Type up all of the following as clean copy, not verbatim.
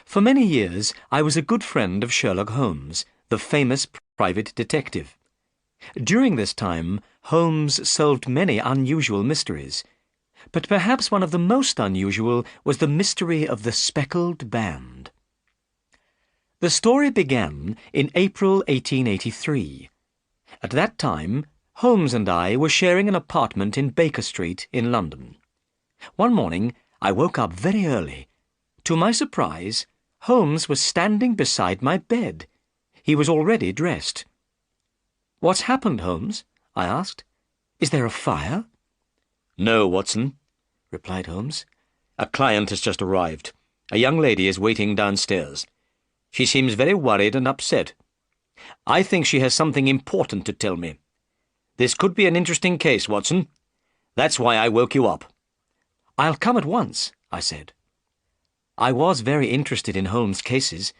For many years, I was a good friend of Sherlock Holmes, the famous private detective. During this time, Holmes solved many unusual mysteries, but perhaps one of the most unusual was the mystery of the Speckled Band. The story began in April 1883. At that time, Holmes and I were sharing an apartment in Baker Street in London. One morning, I woke up very early. To my surprise, Holmes was standing beside my bed. He was already dressed. "What's happened, Holmes?" I asked. "Is there a fire?" "No, Watson," replied Holmes. "A client has just arrived. A young lady is waiting downstairs. She seems very worried and upset. I think she has something important to tell me. This could be an interesting case, Watson. That's why I woke you up." "I'll come at once," I said. I was very interested in Holmes' cases.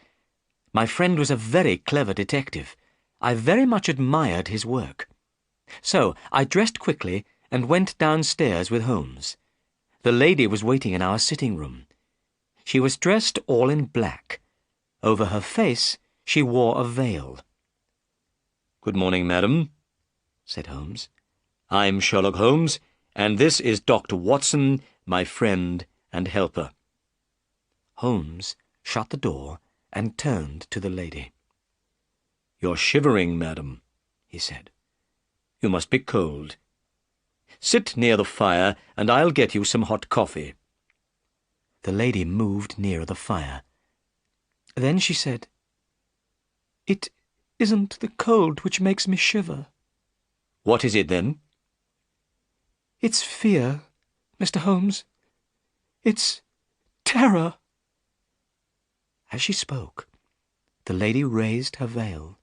My friend was a very clever detective. I very much admired his work. So I dressed quickly and went downstairs with Holmes. The lady was waiting in our sitting room. She was dressed all in black. Over her face she wore a veil. "Good morning, madam," said Holmes. "I'm Sherlock Holmes, and this is Dr. Watson, my friend and helper." Holmes shut the door and turned to the lady. "You're shivering, madam," he said. "You must be cold. Sit near the fire, and I'll get you some hot coffee." The lady moved nearer the fire. Then she said, "It isn't the cold which makes me shiver." "What is it, then?" "It's fear, Mr. Holmes. It's terror." As she spoke, the lady raised her veil.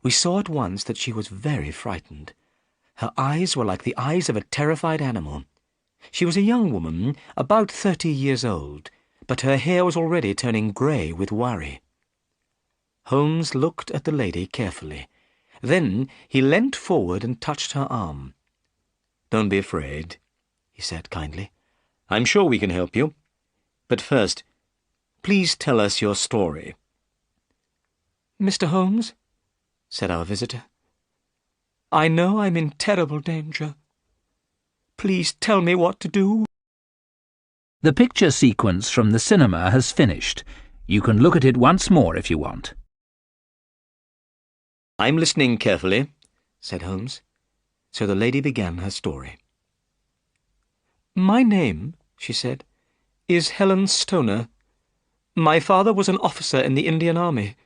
We saw at once that she was very frightened. Her eyes were like the eyes of a terrified animal. She was a young woman, about 30 years old, but her hair was already turning grey with worry. Holmes looked at the lady carefully. Then he leant forward and touched her arm. "Don't be afraid," he said kindly. "I'm sure we can help you. But first, please tell us your story." "Mr. Holmes," said our visitor, "I know I'm in terrible danger. Please tell me what to do." The picture sequence from the cinema has finished. You can look at it once more if you want. "I'm listening carefully," said Holmes. So the lady began her story. "My name," she said, "is Helen Stoner. My father was an officer in the Indian Army,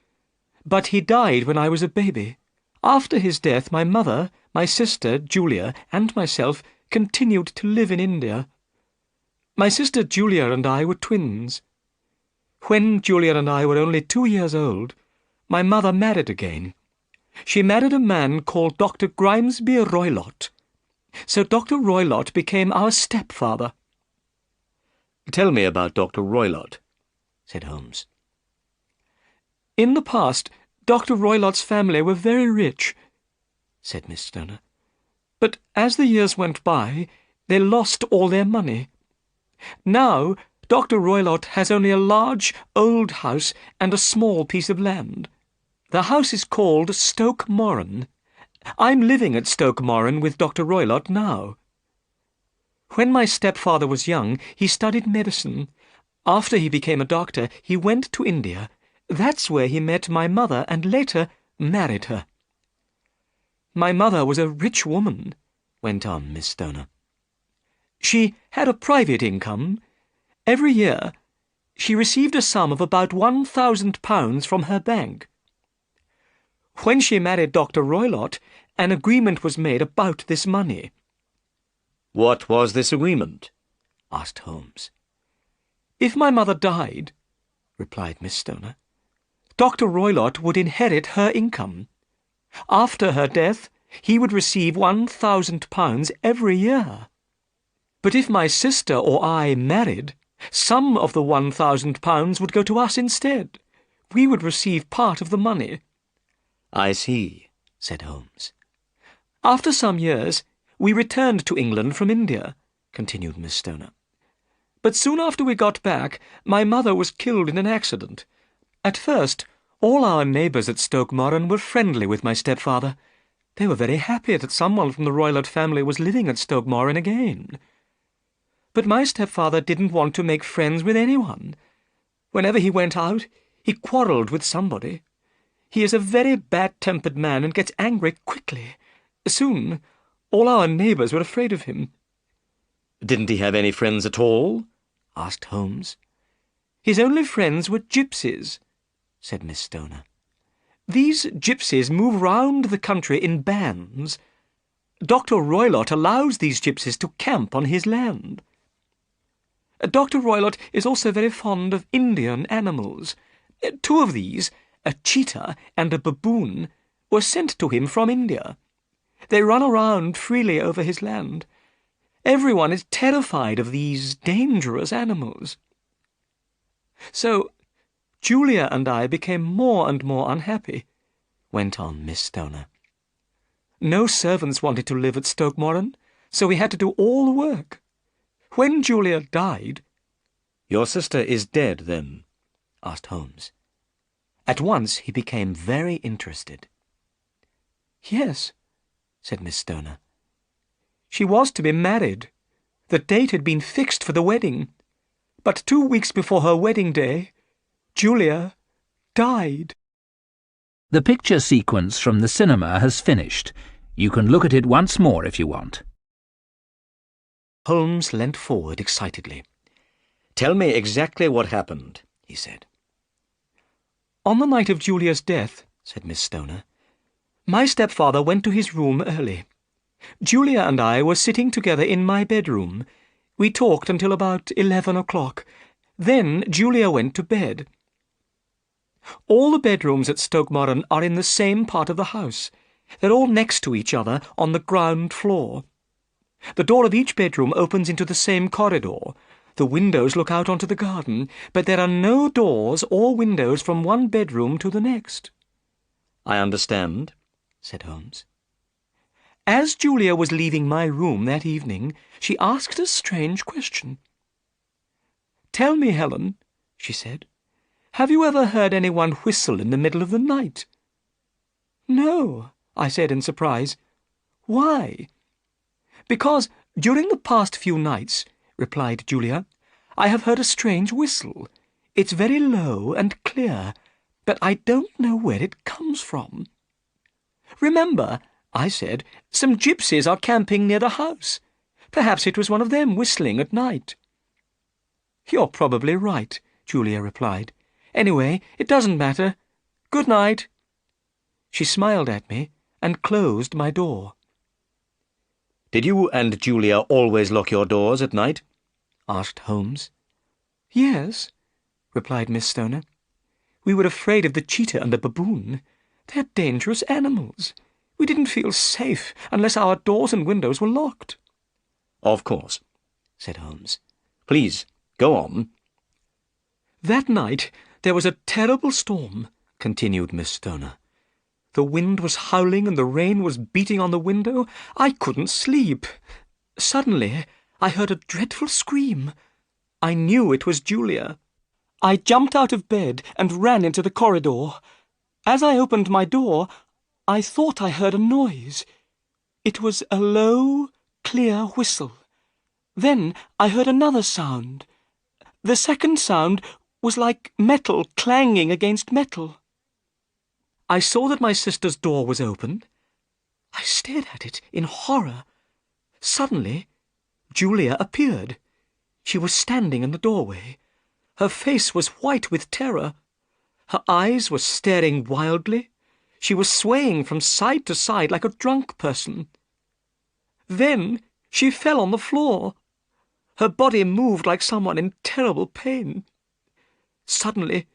but he died when I was a baby. After his death, my mother, my sister, Julia, and myself continued to live in India. My sister Julia and I were twins. When Julia and I were only 2 years old, my mother married again. She married a man called Dr. Grimesby Roylott. So Dr. Roylott became our stepfather." "Tell me about Dr. Roylott," said Holmes. "In the past, Dr. Roylott's family were very rich," said Miss Stoner. "But as the years went by, they lost all their money. Now, Dr. Roylott has only a large, old house and a small piece of land. The house is called Stoke Moran. I'm living at Stoke Moran with Dr. Roylott now. When my stepfather was young, he studied medicine. After he became a doctor, he went to India. That's where he met my mother and later married her." "My mother was a rich woman," went on Miss Stoner. "She had a private income. Every year she received a sum of about £1,000 from her bank. When she married Dr. Roylott, an agreement was made about this money." "What was this agreement?" asked Holmes. "If my mother died," replied Miss Stoner, "Dr. Roylott would inherit her income. After her death, he would receive £1,000 every year. But if my sister or I married, some of the £1,000 would go to us instead. We would receive part of the money." "I see," said Holmes. "After some years, we returned to England from India," continued Miss Stoner. But soon after we got back, my mother was killed in an accident. At first, all our neighbours at Stoke Moran were friendly with my stepfather. They were very happy that someone from the Roylott family was living at Stoke Moran again. But my stepfather didn't want to make friends with anyone. Whenever he went out, he quarrelled with somebody. He is a very bad-tempered man and gets angry quickly. Soon, all our neighbours were afraid of him. Didn't he have any friends at all? Asked Holmes. His only friends were gypsies, said Miss Stoner. These gypsies move round the country in bands. Dr. Roylott allows these gypsies to camp on his land. Dr. Roylott is also very fond of Indian animals. 2 of these, a cheetah and a baboon, were sent to him from India. They run around freely over his land. Everyone is terrified of these dangerous animals. So Julia and I became more and more unhappy, went on Miss Stoner. No servants wanted to live at Stoke Moran, so we had to do all the work. When Julia died— Your sister is dead, then? Asked Holmes. At once he became very interested. Yes, said Miss Stoner. She was to be married. The date had been fixed for the wedding. But 2 weeks before her wedding day, Julia died. The picture sequence from the cinema has finished. You can look at it once more if you want. Holmes leant forward excitedly. Tell me exactly what happened, he said. On the night of Julia's death, said Miss Stoner, my stepfather went to his room early. Julia and I were sitting together in my bedroom. We talked until about 11 o'clock. Then Julia went to bed. All the bedrooms at Stoke Moran are in the same part of the house. They're all next to each other on the ground floor. The door of each bedroom opens into the same corridor. The windows look out onto the garden, but there are no doors or windows from one bedroom to the next. I understand, said Holmes. As Julia was leaving my room that evening, she asked a strange question. "Tell me, Helen," she said, "have you ever heard anyone whistle in the middle of the night?" "No," I said in surprise. "Why?" "Because during the past few nights," replied Julia, "I have heard a strange whistle. It's very low and clear, but I don't know where it comes from." "Remember," I said, "some gypsies are camping near the house. Perhaps it was one of them whistling at night." "You're probably right," Julia replied. "Anyway, it doesn't matter. Good night." She smiled at me and closed my door. Did you and Julia always lock your doors at night? Asked Holmes. "Yes," replied Miss Stoner. "We were afraid of the cheetah and the baboon. They're dangerous animals. We didn't feel safe unless our doors and windows were locked." "Of course," said Holmes. "Please, go on." "That night there was a terrible storm," continued Miss Stoner. "The wind was howling and the rain was beating on the window. I couldn't sleep. Suddenly I heard a dreadful scream. I knew it was Julia. I jumped out of bed and ran into the corridor. As I opened my door, I thought I heard a noise. It was a low, clear whistle. Then I heard another sound. The second sound was like metal clanging against metal. I saw that my sister's door was open. I stared at it in horror. Suddenly, Julia appeared. She was standing in the doorway. Her face was white with terror. Her eyes were staring wildly. She was swaying from side to side like a drunk person. Then she fell on the floor. Her body moved like someone in terrible pain. Suddenly,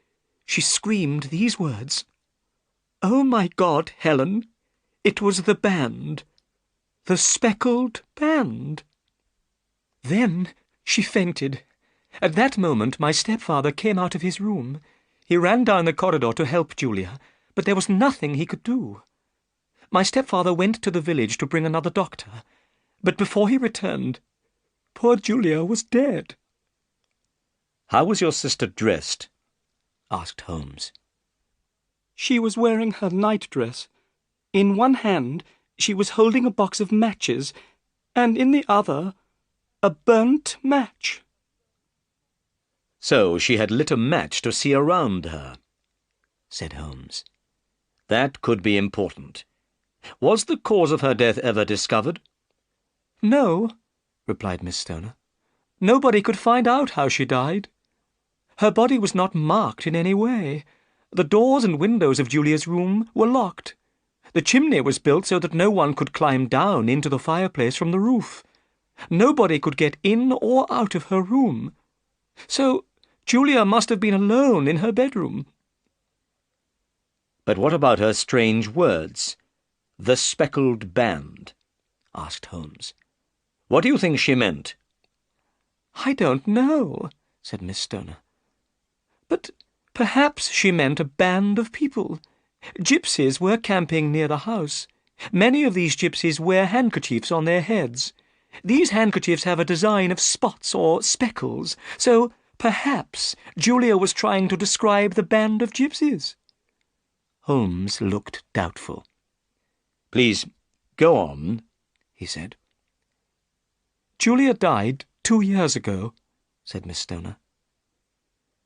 she screamed these words, "Oh, my God, Helen, it was the band, the Speckled Band." Then she fainted. At that moment, my stepfather came out of his room. He ran down the corridor to help Julia, but there was nothing he could do. My stepfather went to the village to bring another doctor, but before he returned, poor Julia was dead. How was your sister dressed? Asked Holmes. She was wearing her nightdress. In one hand she was holding a box of matches, and in the other a burnt match. So she had lit a match to see around her, said Holmes. That could be important. Was the cause of her death ever discovered? No, replied Miss Stoner. Nobody could find out how she died. Her body was not marked in any way. The doors and windows of Julia's room were locked. The chimney was built so that no one could climb down into the fireplace from the roof. Nobody could get in or out of her room. So Julia must have been alone in her bedroom. But what about her strange words? The Speckled Band, asked Holmes. What do you think she meant? I don't know, said Miss Stoner. But perhaps she meant a band of people. Gypsies were camping near the house. Many of these gypsies wear handkerchiefs on their heads. These handkerchiefs have a design of spots or speckles, so perhaps Julia was trying to describe the band of gypsies. Holmes looked doubtful. Please, go on, he said. Julia died 2 years ago, said Miss Stoner.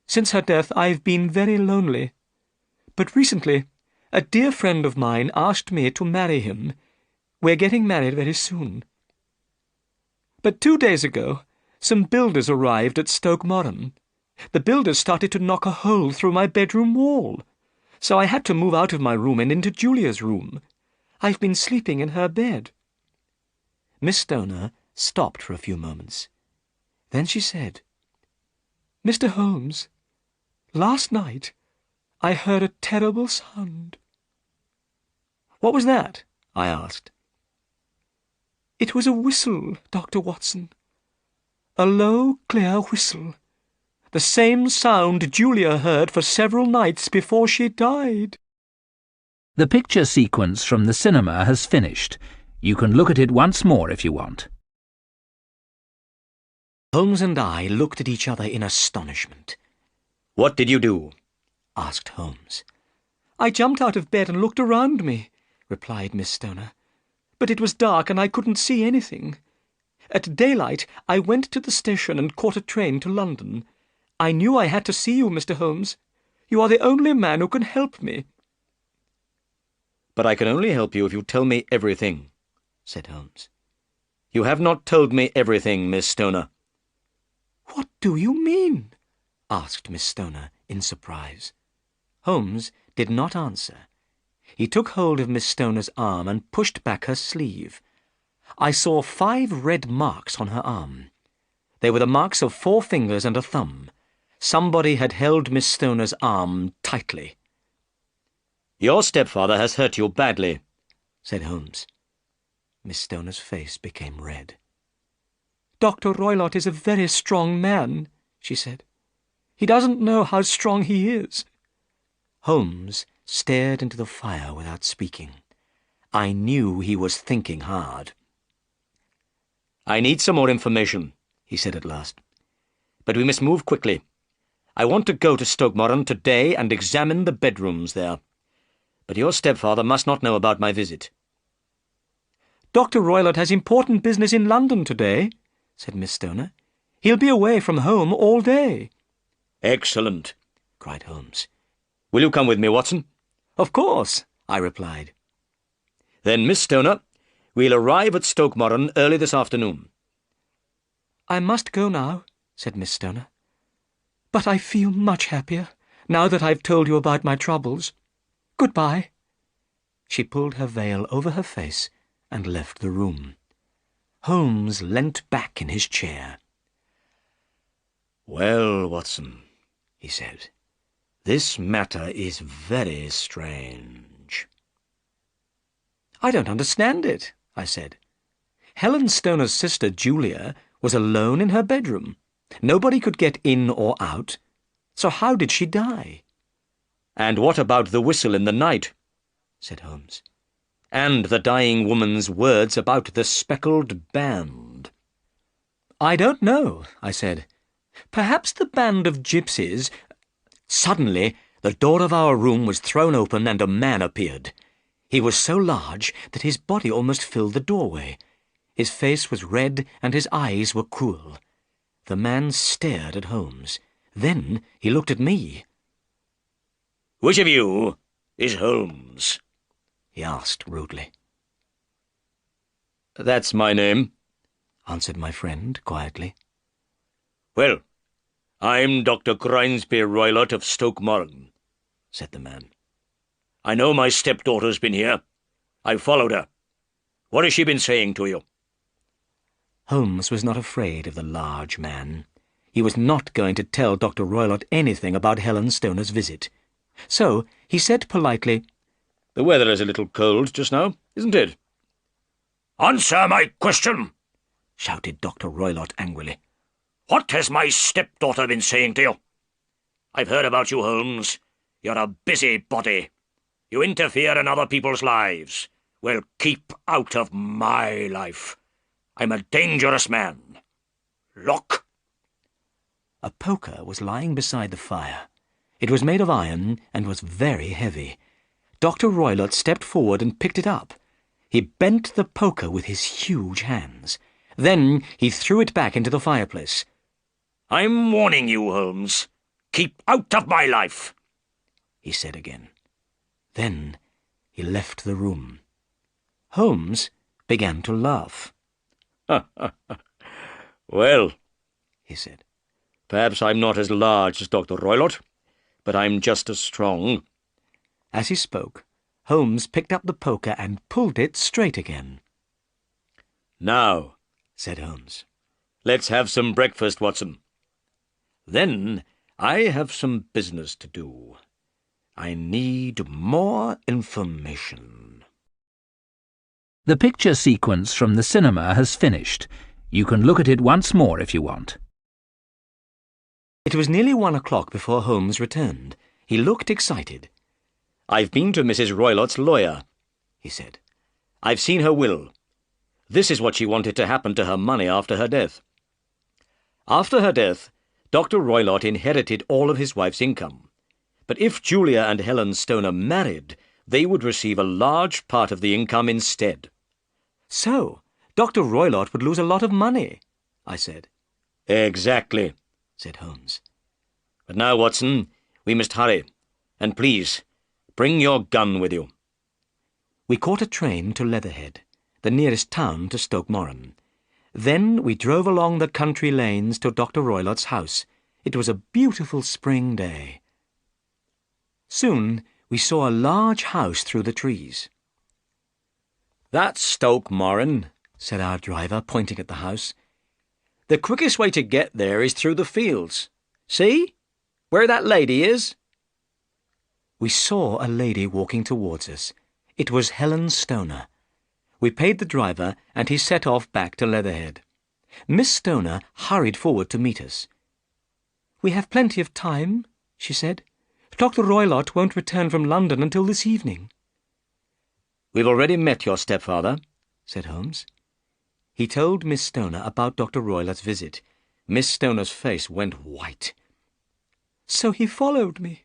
Since her death I've been very lonely. But recently a dear friend of mine asked me to marry him. We're getting married very soon. But 2 days ago some builders arrived at Stoke Moran. The builders started to knock a hole through my bedroom wall. So I had to move out of my room and into Julia's room. I've been sleeping in her bed. Miss Stoner stopped for a few moments. Then she said, Mr. Holmes, last night I heard a terrible sound. What was that? I asked. It was a whistle, Dr. Watson. A low, clear whistle. The same sound Julia heard for several nights before she died. The picture sequence from the cinema has finished. You can look at it once more if you want. Holmes and I looked at each other in astonishment. What did you do? Asked Holmes. I jumped out of bed and looked around me, replied Miss Stoner. But it was dark and I couldn't see anything. At daylight I went to the station and caught a train to London. I knew I had to see you, Mr. Holmes. You are the only man who can help me. But I can only help you if you tell me everything, said Holmes. You have not told me everything, Miss Stoner. What do you mean? Asked Miss Stoner in surprise. Holmes did not answer. He took hold of Miss Stoner's arm and pushed back her sleeve. I saw 5 red marks on her arm. They were the marks of 4 fingers and a thumb. Somebody had held Miss Stoner's arm tightly. Your stepfather has hurt you badly, said Holmes. Miss Stoner's face became red. Dr. Roylott is a very strong man, she said. He doesn't know how strong he is. Holmes stared into the fire without speaking. I knew he was thinking hard. I need some more information, he said at last. But we must move quickly. I want to go to Stoke Moran today and examine the bedrooms there. But your stepfather must not know about my visit. Dr. Roylott has important business in London today, said Miss Stoner. He'll be away from home all day. Excellent, cried Holmes. Will you come with me, Watson? Of course, I replied. Then, Miss Stoner, we'll arrive at Stoke Moran early this afternoon. I must go now, said Miss Stoner. But I feel much happier, now that I've told you about my troubles. Goodbye. She pulled her veil over her face and left the room. Holmes leant back in his chair. Well, Watson, he said, this matter is very strange. I don't understand it, I said. Helen Stoner's sister, Julia, was alone in her bedroom. Nobody could get in or out. So how did she die? And what about the whistle in the night? Said Holmes. And the dying woman's words about the Speckled Band? I don't know, I said. Perhaps the band of gypsies— Suddenly, the door of our room was thrown open and a man appeared. He was so large that his body almost filled the doorway. His face was red and his eyes were cruel. The man stared at Holmes. Then he looked at me. "Which of you is Holmes?" he asked rudely. "That's my name," answered my friend quietly. "Well, I'm Dr. Grimesby Roylott of Stoke Moran," said the man. "I know my stepdaughter's been here. I've followed her. What has she been saying to you?" Holmes was not afraid of the large man. He was not going to tell Dr. Roylott anything about Helen Stoner's visit. So he said politely, "The weather is a little cold just now, isn't it?" "Answer my question!" shouted Dr. Roylott angrily. "What has my stepdaughter been saying to you? I've heard about you, Holmes. You're a busybody. You interfere in other people's lives. Well, keep out of my life. I'm a dangerous man. Look!" A poker was lying beside the fire. It was made of iron and was very heavy. Dr. Roylott stepped forward and picked it up. He bent the poker with his huge hands. Then he threw it back into the fireplace. "I'm warning you, Holmes. Keep out of my life," he said again. Then he left the room. Holmes began to laugh. "Well," he said, "perhaps I'm not as large as Dr. Roylott, but I'm just as strong." As he spoke, Holmes picked up the poker and pulled it straight again. "Now," said Holmes, "let's have some breakfast, Watson. Then I have some business to do. I need more information." The picture sequence from the cinema has finished. You can look at it once more if you want. It was nearly 1 o'clock before Holmes returned. He looked excited. "I've been to Mrs. Roylott's lawyer," he said. "I've seen her will. This is what she wanted to happen to her money after her death. After her death, Dr. Roylott inherited all of his wife's income. But if Julia and Helen Stoner married, they would receive a large part of the income instead." "So, Dr. Roylott would lose a lot of money," I said. "Exactly," said Holmes. "But now, Watson, we must hurry. And please, bring your gun with you." We caught a train to Leatherhead, the nearest town to Stoke Moran. Then we drove along the country lanes to Dr. Roylott's house. It was a beautiful spring day. Soon we saw a large house through the trees. "That's Stoke Moran," said our driver, pointing at the house. "The quickest way to get there is through the fields. See? Where that lady is?" We saw a lady walking towards us. It was Helen Stoner. We paid the driver, and he set off back to Leatherhead. Miss Stoner hurried forward to meet us. "We have plenty of time," she said. "Dr. Roylott won't return from London until this evening." "We've already met your stepfather," said Holmes. He told Miss Stoner about Dr. Roylott's visit. Miss Stoner's face went white. "So he followed me,"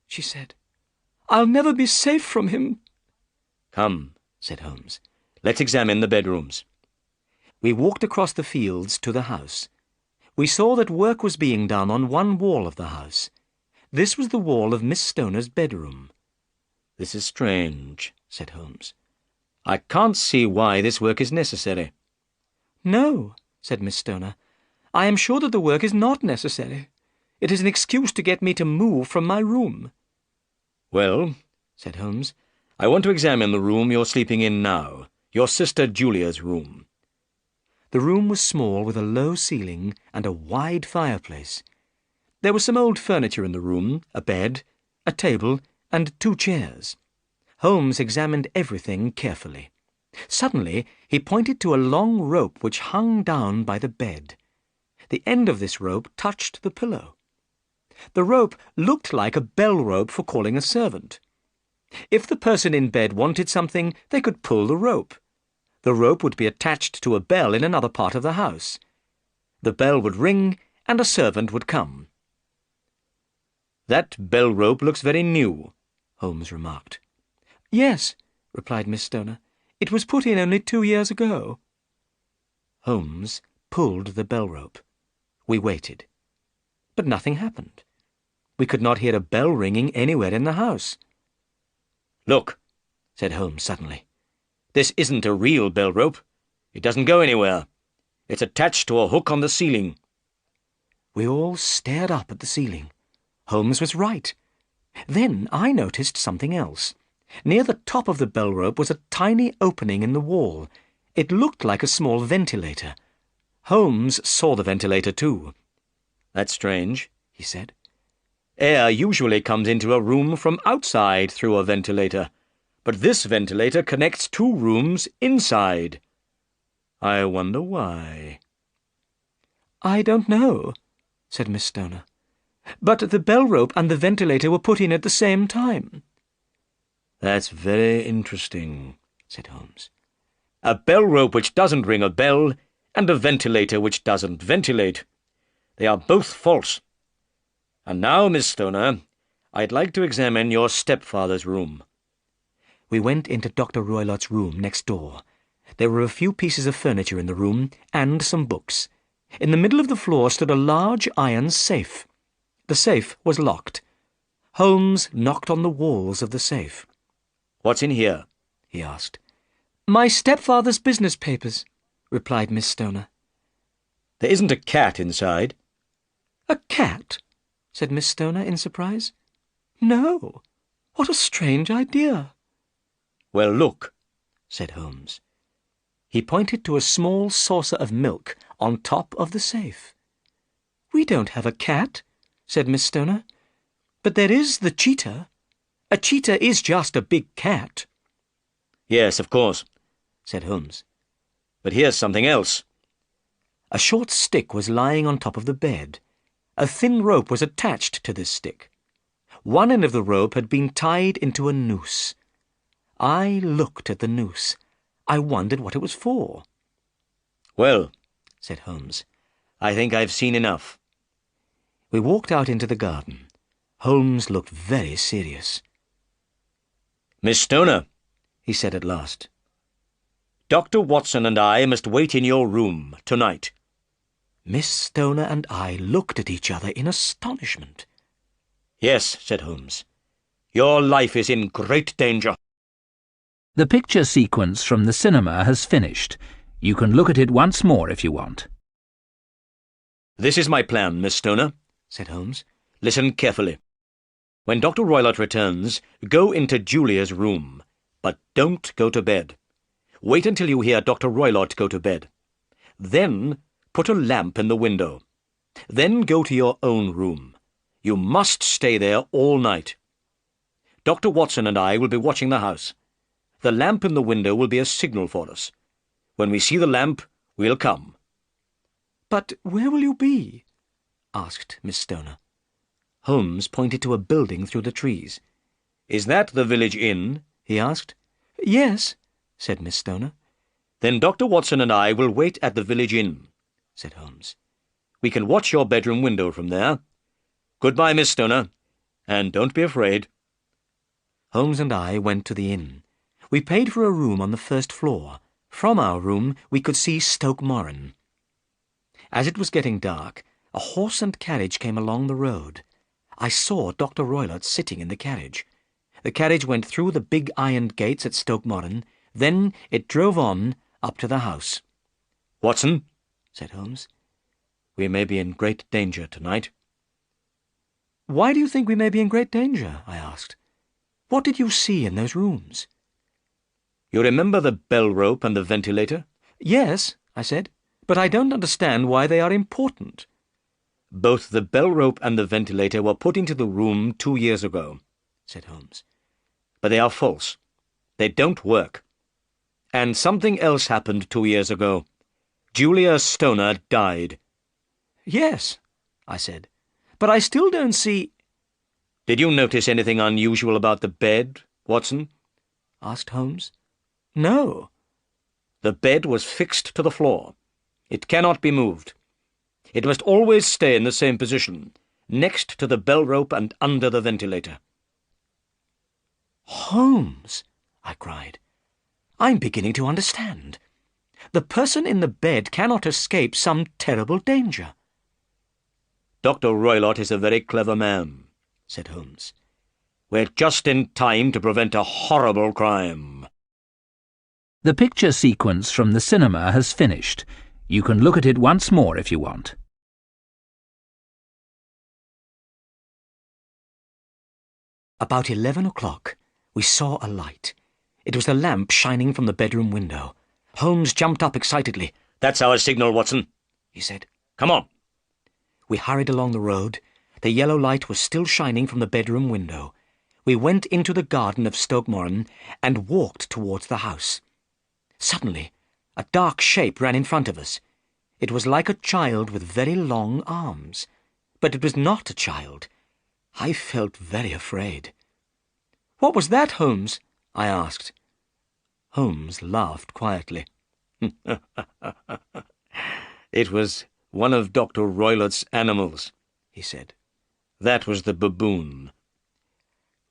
she said. "I'll never be safe from him." "Come," said Holmes. "Let's examine the bedrooms." We walked across the fields to the house. We saw that work was being done on one wall of the house. This was the wall of Miss Stoner's bedroom. "This is strange," said Holmes. "I can't see why this work is necessary." "No," said Miss Stoner. "I am sure that the work is not necessary. It is an excuse to get me to move from my room." "Well," said Holmes, "I want to examine the room you're sleeping in now, your sister Julia's room." The room was small, with a low ceiling and a wide fireplace. There was some old furniture in the room, a bed, a table, and 2 chairs. Holmes examined everything carefully. Suddenly he pointed to a long rope which hung down by the bed. The end of this rope touched the pillow. The rope looked like a bell rope for calling a servant. If the person in bed wanted something, they could pull the rope. The rope would be attached to a bell in another part of the house. The bell would ring, and a servant would come. "That bell rope looks very new," Holmes remarked. "Yes," replied Miss Stoner. "It was put in only 2 years ago." Holmes pulled the bell rope. We waited. But nothing happened. We could not hear a bell ringing anywhere in the house. "Look," said Holmes suddenly. "This isn't a real bell rope. It doesn't go anywhere. It's attached to a hook on the ceiling." We all stared up at the ceiling. Holmes was right. Then I noticed something else. Near the top of the bell rope was a tiny opening in the wall. It looked like a small ventilator. Holmes saw the ventilator too. "That's strange," he said. "Air usually comes into a room from outside through a ventilator, but this ventilator connects 2 rooms inside. I wonder why." "I don't know," said Miss Stoner. "But the bell rope and the ventilator were put in at the same time." "That's very interesting," said Holmes. "A bell rope which doesn't ring a bell, and a ventilator which doesn't ventilate. They are both false. And now, Miss Stoner, I'd like to examine your stepfather's room." We went into Dr. Roylott's room next door. There were a few pieces of furniture in the room, and some books. In the middle of the floor stood a large iron safe. The safe was locked. Holmes knocked on the walls of the safe. "What's in here?" he asked. "My stepfather's business papers," replied Miss Stoner. "There isn't a cat inside." "A cat?" said Miss Stoner in surprise. "No. What a strange idea." "Well, look," said Holmes. He pointed to a small saucer of milk on top of the safe. "We don't have a cat," said Miss Stoner. "But there is the cheetah. A cheetah is just a big cat." "Yes, of course," said Holmes. "But here's something else." A short stick was lying on top of the bed. A thin rope was attached to this stick. One end of the rope had been tied into a noose. I looked at the noose. I wondered what it was for. "Well," said Holmes, "I think I've seen enough." We walked out into the garden. Holmes looked very serious. "Miss Stoner," he said at last, "Dr. Watson and I must wait in your room tonight." Miss Stoner and I looked at each other in astonishment. "Yes," said Holmes. "Your life is in great danger." The picture sequence from the cinema has finished. You can look at it once more if you want. "This is my plan, Miss Stoner," said Holmes. "Listen carefully. When Dr. Roylott returns, go into Julia's room, but don't go to bed. Wait until you hear Dr. Roylott go to bed. Then put a lamp in the window. Then go to your own room. You must stay there all night. Dr. Watson and I will be watching the house. The lamp in the window will be a signal for us. When we see the lamp, we'll come." "But where will you be?" asked Miss Stoner. Holmes pointed to a building through the trees. "Is that the village inn?" he asked. "Yes," said Miss Stoner. "Then Dr. Watson and I will wait at the village inn," said Holmes. "We can watch your bedroom window from there. Goodbye, Miss Stoner, and don't be afraid." Holmes and I went to the inn. We paid for a room on the first floor. From our room we could see Stoke Moran. As it was getting dark, a horse and carriage came along the road. I saw Dr. Roylott sitting in the carriage. The carriage went through the big ironed gates at Stoke Moran. Then it drove on up to the house. "Watson," said Holmes. "we may be in great danger tonight." "Why do you think we may be in great danger?" I asked. "What did you see in those rooms?" "You remember the bell rope and the ventilator?" "Yes," I said, "but I don't understand why they are important." "Both the bell rope and the ventilator were put into the room 2 years ago," said Holmes. "But they are false. They don't work. And something else happened 2 years ago. Julia Stoner died." "Yes," I said, "but I still don't see—" "Did you notice anything unusual about the bed, Watson?" asked Holmes. "No." "The bed was fixed to the floor. It cannot be moved. It must always stay in the same position, next to the bell rope and under the ventilator." "Holmes," I cried, "I'm beginning to understand. The person in the bed cannot escape some terrible danger." "Dr. Roylott is a very clever man," said Holmes. "We're just in time to prevent a horrible crime." The picture sequence from the cinema has finished. You can look at it once more if you want. About 11 o'clock, we saw a light. It was the lamp shining from the bedroom window. Holmes jumped up excitedly. "That's our signal, Watson," he said. "Come on." We hurried along the road. The yellow light was still shining from the bedroom window. We went into the garden of Stoke Moran and walked towards the house. Suddenly, a dark shape ran in front of us. It was like a child with very long arms. But it was not a child. I felt very afraid. "What was that, Holmes?" I asked. Holmes laughed quietly. "It was one of Dr. Roylott's animals," he said. "That was the baboon."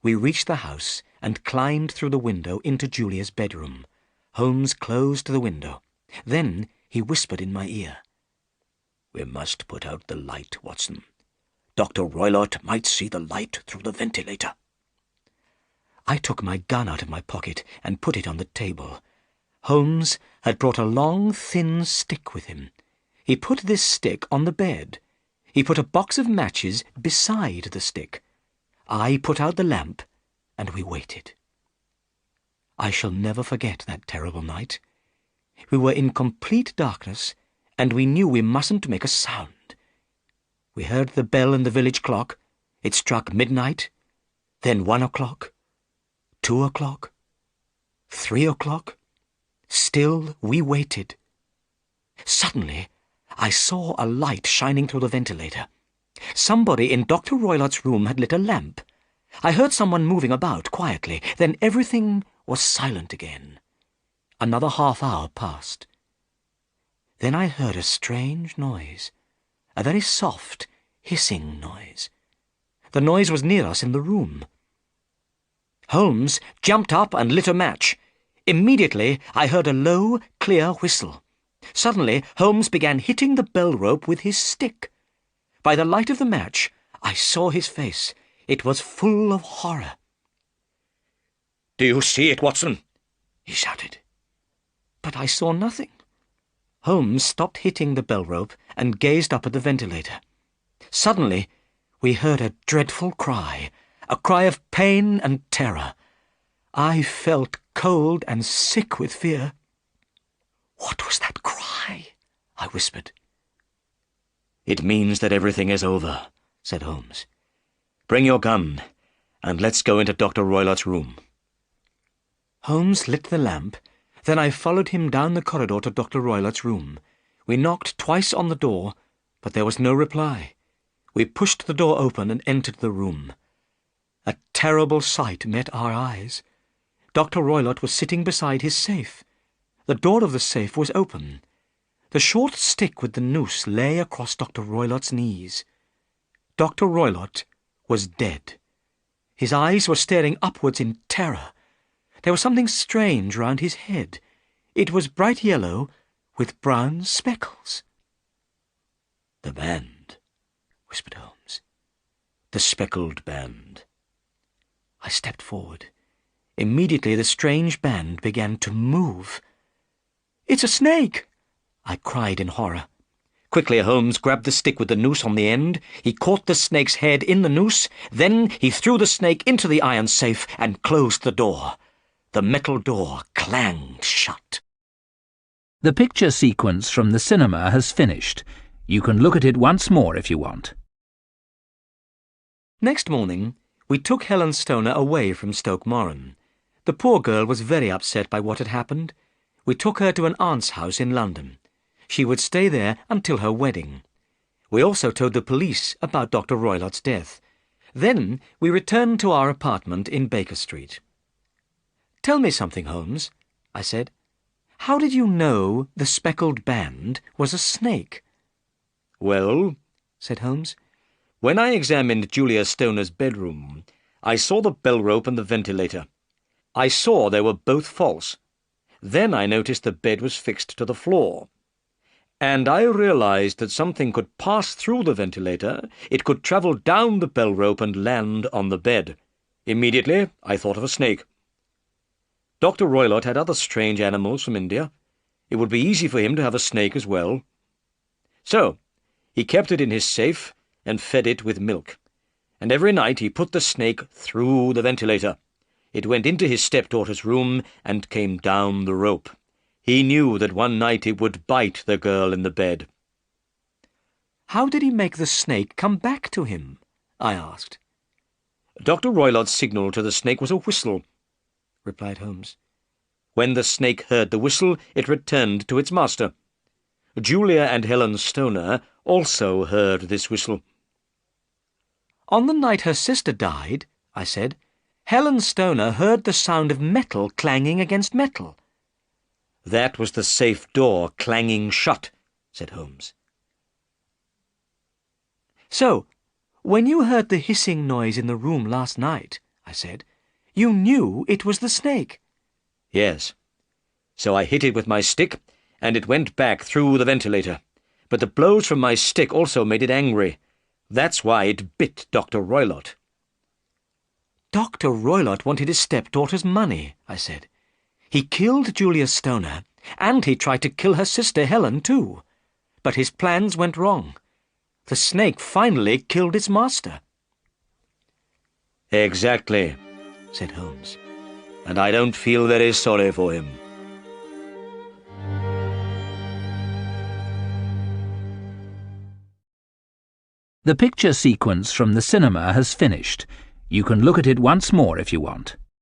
We reached the house and climbed through the window into Julia's bedroom. Holmes closed the window. Then he whispered in my ear. "We must put out the light, Watson. Dr. Roylott might see the light through the ventilator." I took my gun out of my pocket and put it on the table. Holmes had brought a long, thin stick with him. He put this stick on the bed. He put a box of matches beside the stick. I put out the lamp, and we waited. I shall never forget that terrible night. We were in complete darkness, and we knew we mustn't make a sound. We heard the bell in the village clock. It struck midnight, then 1 o'clock, 2 o'clock, 3 o'clock. Still we waited. Suddenly, I saw a light shining through the ventilator. Somebody in Dr. Roylott's room had lit a lamp. I heard someone moving about quietly. Then everything was silent again. Another half-hour passed. Then I heard a strange noise, a very soft, hissing noise. The noise was near us in the room. Holmes jumped up and lit a match. Immediately, I heard a low, clear whistle. Suddenly, Holmes began hitting the bell rope with his stick. By the light of the match, I saw his face. It was full of horror. "Do you see it, Watson?" he shouted. But I saw nothing. Holmes stopped hitting the bell rope and gazed up at the ventilator. Suddenly, we heard a dreadful cry, a cry of pain and terror. I felt cold and sick with fear. "What was that cry?" I whispered. "It means that everything is over," said Holmes. "Bring your gun, and let's go into Dr. Roylott's room." Holmes lit the lamp. Then I followed him down the corridor to Dr. Roylott's room. We knocked twice on the door, but there was no reply. We pushed the door open and entered the room. A terrible sight met our eyes. Dr. Roylott was sitting beside his safe. The door of the safe was open. The short stick with the noose lay across Dr. Roylott's knees. Dr. Roylott was dead. His eyes were staring upwards in terror. There was something strange round his head. It was bright yellow with brown speckles. "The band," whispered Holmes. "The Speckled Band." I stepped forward. Immediately the strange band began to move. "It's a snake!" I cried in horror. Quickly, Holmes grabbed the stick with the noose on the end. He caught the snake's head in the noose. Then he threw the snake into the iron safe and closed the door. The metal door clanged shut. The picture sequence from the cinema has finished. You can look at it once more if you want. Next morning, we took Helen Stoner away from Stoke Moran. The poor girl was very upset by what had happened. We took her to an aunt's house in London. She would stay there until her wedding. We also told the police about Dr. Roylott's death. Then we returned to our apartment in Baker Street. "Tell me something, Holmes," I said. "How did you know the Speckled Band was a snake?" "Well," said Holmes. "when I examined Julia Stoner's bedroom, I saw the bell rope and the ventilator. I saw they were both false. Then I noticed the bed was fixed to the floor. And I realized that something could pass through the ventilator, it could travel down the bell rope and land on the bed. Immediately, I thought of a snake. Dr. Roylott had other strange animals from India. It would be easy for him to have a snake as well. So, he kept it in his safe and fed it with milk. And every night he put the snake through the ventilator. It went into his stepdaughter's room and came down the rope. He knew that one night it would bite the girl in the bed." "How did he make the snake come back to him?" I asked. "Dr. Roylott's signal to the snake was a whistle," replied Holmes. "When the snake heard the whistle, it returned to its master. Julia and Helen Stoner also heard this whistle." "On the night her sister died," I said, "Helen Stoner heard the sound of metal clanging against metal." "That was the safe door clanging shut," said Holmes. "So, when you heard the hissing noise in the room last night," I said, "you knew it was the snake?" "Yes. So I hit it with my stick, and it went back through the ventilator. But the blows from my stick also made it angry. That's why it bit Dr. Roylott." "Dr. Roylott wanted his stepdaughter's money," I said. "He killed Julia Stoner, and he tried to kill her sister Helen too. But his plans went wrong. The snake finally killed its master." "Exactly," said Holmes. "And I don't feel very sorry for him." The picture sequence from the cinema has finished. You can look at it once more if you want.